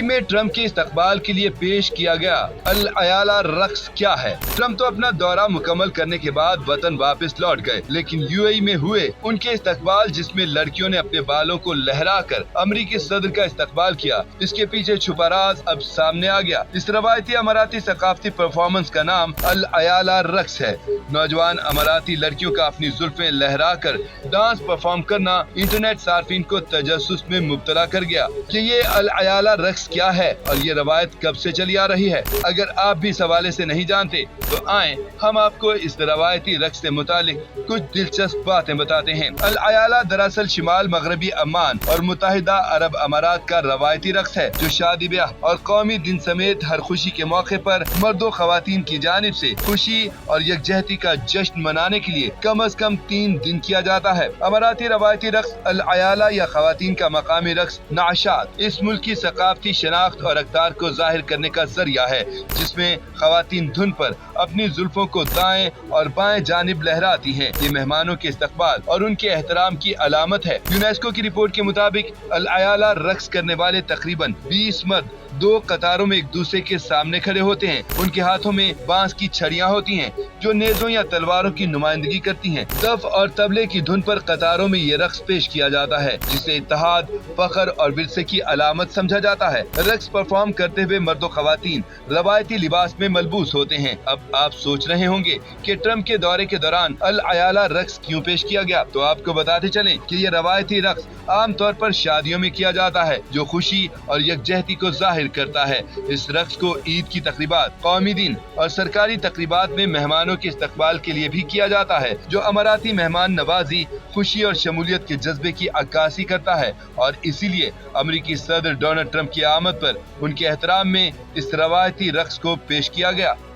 UAE में Trump के इस्तकबाल के लिए पेश किया गया अल अयाला रक्स क्या है? ट्रम्प तो अपना दौरा मुकम्मल करने के बाद वतन वापस लौट गए, लेकिन यूएई में हुए उनके इस्तकबाल जिसमें लड़कियों ने अपने बालों को लहराकर अमरीकी सदर का इस्तकबाल किया, इसके पीछे छुपा राज अब सामने आ गया। इस रवायती अमाराती सकाफती परफॉर्मेंस का नाम अल अयाला रक्स है। नौजवान अमाराती लड़कियों का अपनी जुल्फें लहराकर डांस परफॉर्म करना इंटरनेट सार्फिन को तजस्सुस में मुब्तला कर गया कि ये अल अयाला रक्स क्या है और ये रवायत कब से चली आ रही है। अगर आप भी इस हवाले से नहीं जानते तो आए हम आपको इस रवायती रक्स से मुतालिक कुछ दिलचस्प बातें बताते हैं। अल अयाला दरअसल शिमाल मगरबी अम्मान और मुत्तहिदा अरब अमारात का रवायती रक्स है, जो शादी ब्याह और कौमी दिन समेत हर खुशी के मौके पर मर्दों खवातीन की जानिब से खुशी और यकजहती का जश्न मनाने के लिए कम अज कम 3 दिन किया जाता है। अमाराती रवायती रक्स अल अयाला या खवातीन का मकामी रक्स नाशात इस मुल्क की सकाफती शनाख्त और अक़दार को जाहिर करने का जरिया है, जिसमें खवातीन धुन पर अपनी जुल्फों को दाएं और बाएं जानिब लहराती हैं। ये मेहमानों के इस्तकबाल और उनके एहतराम की अलामत है। यूनेस्को की रिपोर्ट के मुताबिक अल अयाला रक्स करने वाले तकरीबन 20 मर्द 2 कतारों में एक दूसरे के सामने खड़े होते हैं। उनके हाथों में बांस की छड़ियां होती हैं जो नेज़ों या तलवारों की नुमाइंदगी करती हैं। दफ और तबले की धुन पर कतारों में ये रक्स पेश किया जाता है, जिसे इत्तेहाद, फख्र और विरसे की अलामत समझा जाता है। रक्स परफॉर्म करते हुए मर्दो खवातीन रवायती लिबास में मलबूस होते हैं। अब आप सोच रहे होंगे कि ट्रम्प के दौरे के दौरान अल अयाला रक्स क्यों पेश किया गया, तो आपको बताते चलें कि ये रवायती रक्स आम तौर पर शादियों में किया जाता है, जो खुशी और यकजहती को जाहिर करता है। इस रक्स को ईद की तकरीबात, कौमी दिन और सरकारी तकरीबात में मेहमानों के इस्तकबाल के लिए भी किया जाता है, जो अमाराती मेहमान नवाजी, खुशी और शमूलियत के जज्बे की अक्कासी करता है। और इसीलिए अमरीकी सदर डोनाल्ड ट्रम्प की आमद पर उनके एहतराम में इस रवायती रक्स को पेश किया गया।